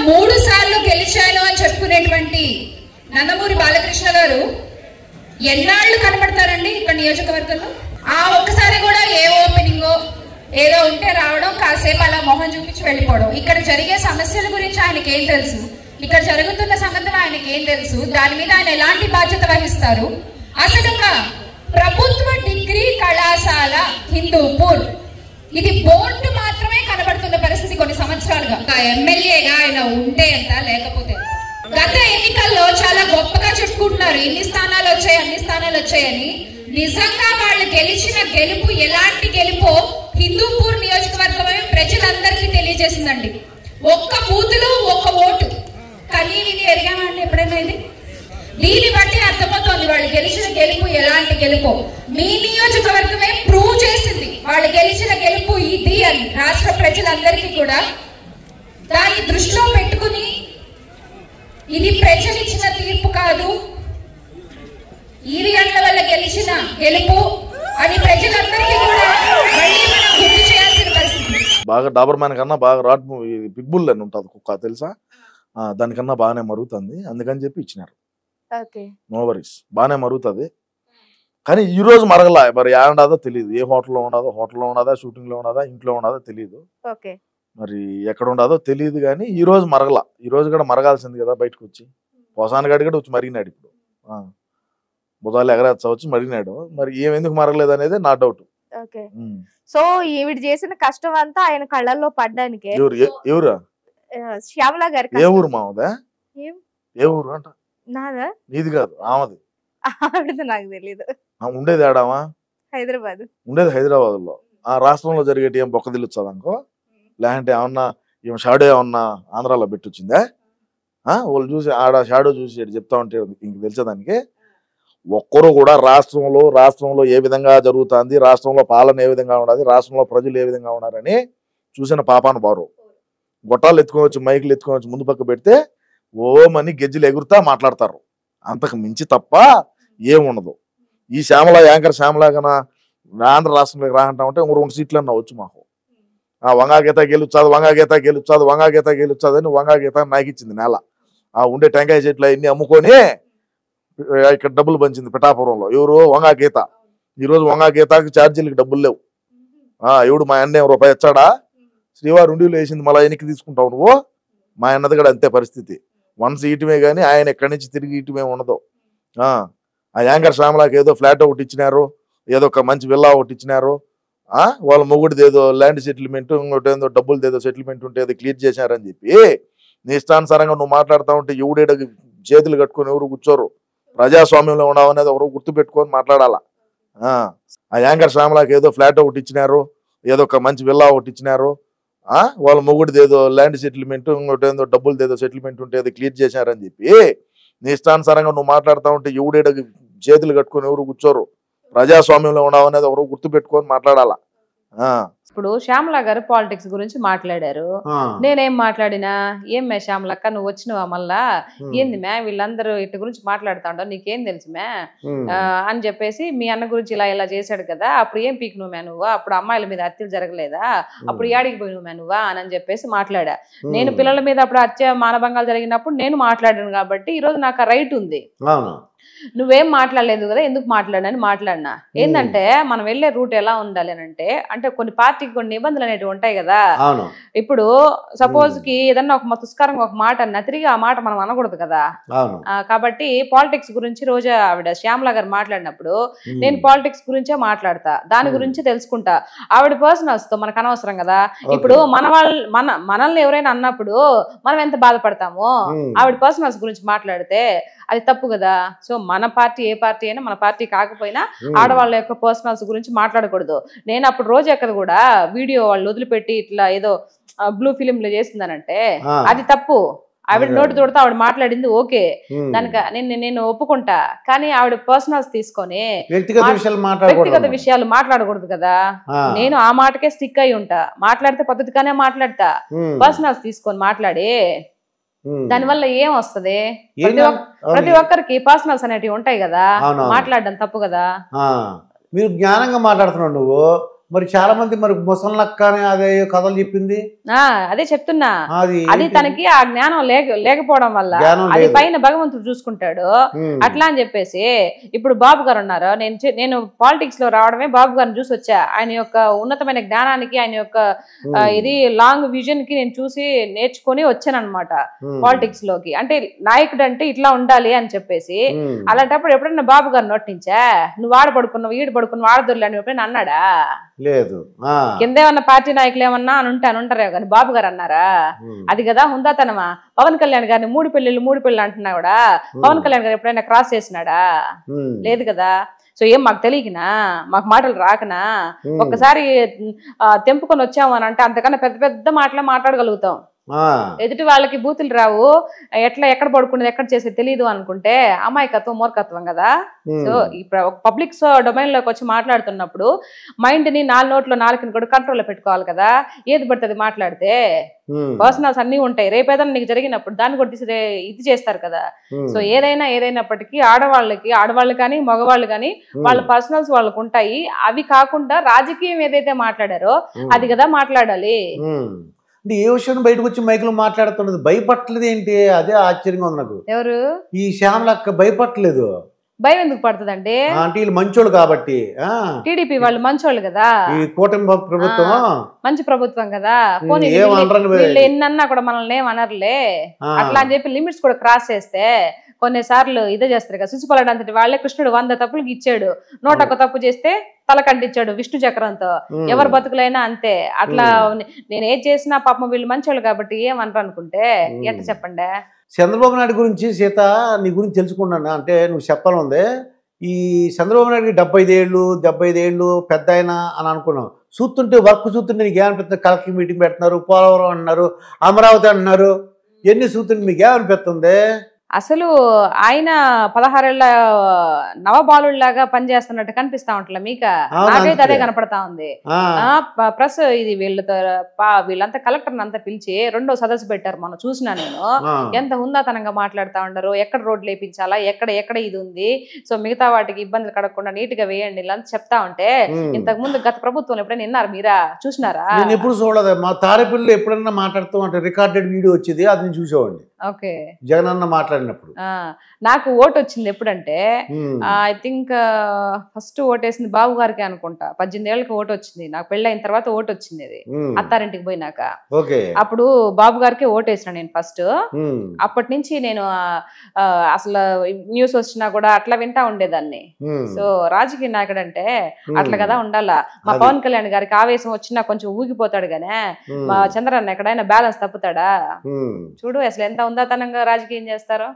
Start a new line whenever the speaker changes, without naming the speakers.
3 సార్లు గెలిచాను అని చెప్పుకునేటువంటి నందమూరి బాలకృష్ణ గారు ఎన్నాళ్ళు కనబడతారండి ఇక్కడ నియోజకవర్గంలో? ఆ ఒక్కసారి కూడా ఏ ఓపెనింగో ఏదో ఉంటే రావడం, కాసేపు అలా మొహం చూపించి వెళ్ళిపోవడం. ఇక్కడ జరిగే సమస్యల గురించి ఆయనకి ఏం తెలుసు? ఇక్కడ జరుగుతున్న సంగతి ఆయనకి ఏం తెలుసు? దాని మీద ఆయన ఎలాంటి బాధ్యత వహిస్తారు? అసలు ప్రభుత్వ డిగ్రీ కళాశాల హిందూపూర్ ఇది బోర్డు మాత్రమే కనబడుతున్న పరిస్థితి కొన్ని సంవత్సరాలుగా. ఎమ్మెల్యేగా ఆయన ఉంటే ఎంత, లేకపోతే గత ఎన్నికల్లో చాలా గొప్పగా చెప్పుకుంటున్నారు, ఇన్ని స్థానాలు వచ్చాయి అన్ని స్థానాలు వచ్చాయని. నిజంగా వాళ్ళు గెలిచిన గెలుపు ఎలాంటి గెలుపో హిందూపూర్ నియోజకవర్గమే ప్రజలందరికీ తెలియజేసిందండి. ఒక్క బూతులో ఒక్క ఓటు కనీని ఎరిగామండి ఎప్పుడైనా ఇది? దీన్ని బట్టి అర్థమవుతోంది వాళ్ళు గెలిచిన గెలుపు ఎలాంటి గెలుపో. మీ నియోజకవర్గమే ప్రూవ్ చేసింది వాళ్ళు గెలిచిన గెలుపు ఇది అని రాష్ట్ర ప్రజలందరికీ కూడా. దాన్ని దృష్టిలో పెట్టుకుని ఇది ప్రజలిచ్చిన తీర్పు కాదు, ఈవీఎంల వల్ల గెలిచిన గెలుపు అని ప్రజలందరికీ కూడా మళ్ళీ మనం గుర్తు చేయాల్సిన పరిస్థితి.
బాగా డాబర్ మ్యాన్ కన్నా బాగా రాట్ పిక్ బుల్ అని ఉంటుంది కుక్క తెలుసా, దానికన్నా బాగానే మరుగుతుంది, అందుకని చెప్పి ఇచ్చినారు. నో వరీస్, బాగానే మరుగుతుంది. కానీ ఈ రోజు మరగలా, మరి ఏడాదో తెలియదు. ఏ హోటల్లో ఉండదా, షూటింగ్ లో ఉండదా, ఇంట్లో ఉండదా తెలియదు, మరి ఎక్కడ ఉండదో తెలియదు. కానీ ఈ రోజు మరగలా. ఈ రోజు కూడా మరగాల్సింది కదా, బయటకు వచ్చి పోసాన గడి కూడా వచ్చి మరిగినాడు. ఇప్పుడు బుధాలు ఎగరేచ్చవచ్చు మరిగినాడు. మరి ఏమెందుకు మరగలేదు అనేది నా డౌట్.
సో ఈవిడ చేసిన కష్టం అంతా ఆయన కళ్ళల్లో పడ్డానికి.
ఎవరు?
శ్యామల గారు.
ఏ ఊరు మామదా? ఏ ఊరు అంట?
నాదా?
నీది కాదు, ఆమెది.
ఆవిడది నాకు తెలీదు.
ఉండేది ఆడామా?
హైదరాబాద్.
ఉండేది హైదరాబాద్ లో. ఆ రాష్ట్రంలో జరిగేటి ఏం బొక్క తెలుస్తుంది అనుకో, లేదంటే ఏమన్నా ఏం షాడో ఏమన్నా ఆంధ్రాలో పెట్టొచ్చిందా? వాళ్ళు చూసి ఆడ షాడో చూసి చెప్తా ఉంటే ఇంక తెలిసేదానికి. ఒక్కరు కూడా రాష్ట్రంలో ఏ విధంగా జరుగుతుంది, రాష్ట్రంలో పాలన ఏ విధంగా ఉన్నది, రాష్ట్రంలో ప్రజలు ఏ విధంగా ఉన్నారని చూసిన పాపాను బారు. గొట్టాలు ఎత్తుకోవచ్చు, మైకులు ఎత్తుకోవచ్చు, ముందు పక్క పెడితే ఓమని గెజ్జలు ఎగురుతా మాట్లాడతారు. అంతకు మించి తప్ప ఏముండదు. ఈ యాంకర్ శ్యామల కన్నా ఆంధ్ర రాష్ట్రంలోకి రాకంటా ఉంటే 2 సీట్లన్నా వచ్చు మాకు. వంగాగీత గెలుచాదు అని వంగాగీత నాకు ఇచ్చింది నేల. ఉండే టెంకాయ చెట్లు అవన్నీ అమ్ముకొని ఇక్కడ డబ్బులు పంచింది పిఠాపురంలో. ఎవరు? వంగాగీత. ఈరోజు వంగాగీతకి ఛార్జీలకి డబ్బులు లేవు. ఎవడు మా అన్న రూపాయి ఇచ్చాడా? శ్రీవారి ఉండిలో వేసింది, మళ్ళీ వెనక్కి తీసుకుంటావు నువ్వు. మా అన్నది కూడా అంతే పరిస్థితి. వన్స్ ఇయటమే కానీ ఆయన ఎక్కడి నుంచి తిరిగి ఇయటమే ఉండదు. ఆ యాంకర్ శ్యామలకి ఏదో ఫ్లాట్ ఒకటి ఇచ్చినారు, ఏదో ఒక మంచి విల్లా ఒకటి ఇచ్చినారు. వాళ్ళ మొగుడిది ఏదో ల్యాండ్ సెటిల్మెంట్, ఇంకోటి ఏదో డబ్బులది ఏదో సెటిల్మెంట్ ఉంటే ఏదో క్లియర్ చేశారని చెప్పి నీ ఇష్టానుసారంగా నువ్వు మాట్లాడుతూ ఉంటే ఎవడేడ చేతులు కట్టుకొని ఎవరు కూర్చోరు. ప్రజాస్వామ్యంలో ఉన్నావు అనేది ఎవరు గుర్తుపెట్టుకొని మాట్లాడాలా. ఆ యాంకర్ శ్యామలకి ఏదో ఫ్లాట్ ఒకటి ఇచ్చినారు, ఏదో ఒక మంచి విల్లా ఒకటి ఇచ్చినారు. వాళ్ళ మొగుడిది ఏదో ల్యాండ్ సెటిల్మెంట్, ఇంకోటి ఏదో డబ్బులది ఏదో సెటిల్మెంట్ ఉంటే ఏదో క్లియర్ చేశారని చెప్పి నీ ఇష్టానుసారంగా నువ్వు మాట్లాడుతూ ఉంటే ఎవడేడ చేతులు కట్టుకొని ఎవరు కూర్చోరు. ప్రజాస్వామ్యంలో ఉన్నావు అనేది ఎవరు గుర్తుపెట్టుకొని మాట్లాడాలా.
ఇప్పుడు శ్యామల గారు పాలిటిక్స్ గురించి మాట్లాడారు. నేనేం మాట్లాడినా, ఏం మే శ్యామలక్క నువ్వు వచ్చినవా మళ్ళా, ఏంది మే వీళ్ళందరూ ఇటు గురించి మాట్లాడుతాండో నీకేం తెలుసు మే అని చెప్పేసి, మీ అన్న గురించి ఇలా చేశాడు కదా, అప్పుడు ఏం పీక్ నువ్వు మే నువ్వు, అప్పుడు అమ్మాయిల మీద హత్యలు జరగలేదా, అప్పుడు ఏడికి పోయి నువ్వు మే నువ్వా అని చెప్పేసి మాట్లాడా. నేను పిల్లల మీద అప్పుడు హత్య మానభంగాలు జరిగినప్పుడు నేను మాట్లాడాను కాబట్టి ఈ రోజు నాకు రైట్ ఉంది. నువ్వేం మాట్లాడలేదు కదా, ఎందుకు మాట్లాడని మాట్లాడినా. ఏంటంటే మనం వెళ్లే రూట్ ఎలా ఉండాలి అంటే కొన్ని పార్టీకి కొన్ని నిబంధనలు అనేవి ఉంటాయి కదా. ఇప్పుడు సపోజ్ కి ఏదన్నా ఒక తుస్కారంగా ఒక మాట అన్నా తిరిగి ఆ మాట మనం అనకూడదు కదా. కాబట్టి పాలిటిక్స్ గురించి రోజా ఆవిడ శ్యామల గారు మాట్లాడినప్పుడు నేను పాలిటిక్స్ గురించే మాట్లాడతా, దాని గురించి తెలుసుకుంటా. ఆవిడ పర్సనల్స్ తో మనకు అనవసరం కదా. ఇప్పుడు మనల్ని ఎవరైనా అన్నప్పుడు మనం ఎంత బాధపడతామో, ఆవిడ పర్సనల్స్ గురించి మాట్లాడితే అది తప్పు కదా. సో మన పార్టీ ఏ పార్టీ అయినా మన పార్టీ కాకపోయినా ఆడవాళ్ళ యొక్క పర్సనల్స్ గురించి మాట్లాడకూడదు. నేను అప్పుడు రోజు ఎక్కడ కూడా వీడియో వాళ్ళు వదిలిపెట్టి ఇట్లా ఏదో బ్లూ ఫిలిం లో చేసిందనంటే అది తప్పు. ఆవిడ నోటి తోడుతో ఆవిడ మాట్లాడింది ఓకే, దానికి నేను ఒప్పుకుంటా. కానీ ఆవిడ పర్సనల్స్ తీసుకొని వ్యక్తిగత విషయాలు మాట్లాడకూడదు కదా. నేను ఆ మాటకే స్టిక్ అయి ఉంటా. మాట్లాడితే పద్ధతిగానే మాట్లాడతా. పర్సనల్స్ తీసుకొని మాట్లాడి దానివల్ల ఏం వస్తుంది? ప్రతి ఒక్కరికి పర్సనల్స్ అనేటివి ఉంటాయి కదా, మాట్లాడడం తప్పు కదా.
మీరు జ్ఞానంగా మాట్లాడుతున్నావు. నువ్వు మరి చాలా మంది మరి ముసలక్క అని అదే కథలు చెప్పింది.
అదే చెప్తున్నా, అది
ఏంటి?
తనకి ఆ జ్ఞానం లేకపోవడం వల్ల అది పైన భగవంతుడు చూసుకుంటాడు అట్లా అని చెప్పేసి. ఇప్పుడు బాబు గారు ఉన్నారు, నేను పాలిటిక్స్ లో రావడమే బాబు గారిని చూసి వచ్చా. ఆయన యొక్క ఉన్నతమైన జ్ఞానానికి, ఆయన యొక్క ఇది లాంగ్ విజన్ కి నేను చూసి నేర్చుకుని వచ్చాను అనమాట పాలిటిక్స్ లోకి. అంటే నాయకుడు అంటే ఇట్లా ఉండాలి అని చెప్పేసి. అలాంటప్పుడు ఎప్పుడైనా బాబు గారు నోటించా నువ్వు ఆడ పడుకున్నావు ఈడు పడుకున్నావు ఆడదొర్లు అని ఎప్పుడైనా అన్నాడా?
లేదు.
కింద ఏమన్నా పార్టీ నాయకులు ఏమన్నా అని ఉంటారే కానీ బాబు గారు అన్నారా? అది కదా హుందాతనమా. పవన్ కళ్యాణ్ గారిని మూడు పెళ్లి అంటున్నా కూడా పవన్ కళ్యాణ్ గారు ఎప్పుడైనా క్రాస్ చేసినాడా? లేదు కదా. సో ఏం మాకు తెలియకనా, మాకు మాటలు రాకనా? ఒక్కసారి తెంపుకొని వచ్చాము అని అంటే అంతకన్నా పెద్ద పెద్ద మాటలే మాట్లాడగలుగుతాం. ఎదుటి వాళ్ళకి బూతులు రావు, ఎక్కడ పడుకునేది ఎక్కడ చేసేది తెలియదు అనుకుంటే అమాయకత్వం మూర్ఖత్వం కదా. సో ఇప్పుడు పబ్లిక్ డొమైన్ లోకి వచ్చి మాట్లాడుతున్నప్పుడు మైండ్ ని 4 నోట్లో 4 కూడా కంట్రోల్లో పెట్టుకోవాలి కదా. ఏది పడుతుంది మాట్లాడితే పర్సనల్స్ అన్ని ఉంటాయి. రేపేదైనా నీకు జరిగినప్పుడు దాన్ని కూడా తీసి ఇది చేస్తారు కదా. సో ఏదైనప్పటికీ ఆడవాళ్ళు కానీ మగవాళ్ళు కానీ వాళ్ళ పర్సనల్స్ వాళ్ళకు ఉంటాయి. అవి కాకుండా రాజకీయం ఏదైతే మాట్లాడారో అది కదా మాట్లాడాలి.
అంటే ఏ విషయం బయటకు వచ్చి మైకులో మాట్లాడుతున్నది భయపట్టలేదు ఏంటి? అదే ఆశ్చర్యంగా ఉంది నాకు.
ఎవరు?
ఈ శ్యామలక్క భయపట్టలేదు.
భయం ఎందుకు పడుతుందండి?
అంటే వీళ్ళు మంచోళ్ళు కాబట్టి.
టీడీపీ వాళ్ళు మంచోళ్ళు కదా,
ఈ కూటమి ప్రభుత్వం
మంచి ప్రభుత్వం కదా. వీళ్ళు ఎన్నన్నా కూడా మనల్ని ఏమనర్లే అట్లా అని చెప్పి లిమిట్స్ కూడా క్రాస్ చేస్తే కొన్నిసార్లు ఇదే చేస్తారు కదా. శిశుపాలుడు వాళ్ళే కృష్ణుడు 100 తప్పులకు ఇచ్చాడు, 101 తప్పు చేస్తే తల కంటించాడు విష్ణు చక్రంతో. ఎవరు బతుకులైనా అంతే. అట్లా నేను ఏది చేసినా పాపం వీళ్ళు మంచోళ్ళు కాబట్టి ఏమనరు అనుకుంటే ఎట్లా చెప్పండి?
చంద్రబాబు నాయుడు గురించి సీత నీ గురించి తెలుసుకున్నాను అంటే నువ్వు చెప్పాలందే. ఈ చంద్రబాబు నాయుడికి 75 ఏళ్ళు పెద్ద ఆయన అని అనుకున్నావు. చూస్తుంటే వర్క్ చూస్తుంటే నీకు ఏమనిపిస్తుంది? కలెక్టర్ మీటింగ్ పెడుతున్నారు, పోలవరం అంటున్నారు, అమరావతి అంటున్నారు. ఎన్ని చూస్తుంటే మీకు ఏమనిపిస్తుంది?
అసలు ఆయన 16 ఏళ్ల నవబాలులాగా పనిచేస్తున్నట్టు కనిపిస్తా ఉంటలే మీక? నాకైతే అదే కనపడతా ఉంది. ప్లస్ ఇది వీళ్ళంతా కలెక్టర్ అంతా పిలిచి 2వ సదస్సు పెట్టారు. మనం చూసినా నేను ఎంత హుందాతనంగా మాట్లాడుతా ఉండరు. ఎక్కడ రోడ్లు వేయించాలా, ఎక్కడ ఇది ఉంది, సో మిగతా వాటికి ఇబ్బందులు కడగకుండా నీట్ గా వేయండి ఇలా చెప్తా ఉంటే ఇంతకు ముందు గత ప్రభుత్వం ఎప్పుడైనా విన్నారు మీరా? చూసినారా?
నేను ఎప్పుడు చూడలేదు. మా తారేపల్లిలో ఎప్పుడైనా మాట్లాడుతూ అంటే రికార్డెడ్ వీడియో వచ్చేది, అది నేను చూసేవాడిని.
ఓకే,
జగనన్న మాట్లాడినప్పుడు
నాకు ఓటు వచ్చింది ఎప్పుడంటే ఐ థింక్ ఫస్ట్ ఓటేసింది బాబు గారికి అనుకుంటా. 18 ఏళ్ళకి ఓటు వచ్చింది నాకు. పెళ్ళైన తర్వాత ఓటు వచ్చింది అది అత్తారింటికి పోయినాక. అప్పుడు బాబు గారికి ఓటేసిన నేను ఫస్ట్. అప్పటి నుంచి నేను అసలు న్యూస్ వచ్చినా కూడా అట్లా వింటా ఉండేదాన్ని. సో రాజకీయ నాయకుడు అంటే అట్లా కదా ఉండాలా. మా పవన్ కళ్యాణ్ గారికి ఆవేశం వచ్చినా కొంచెం ఊగిపోతాడు గానే, మా చంద్రన్న ఎక్కడైనా బ్యాలెన్స్ తప్పుతాడా? చూడు అసలు ఎంత ఉందాతనంగా రాజకీయం చేస్తారో.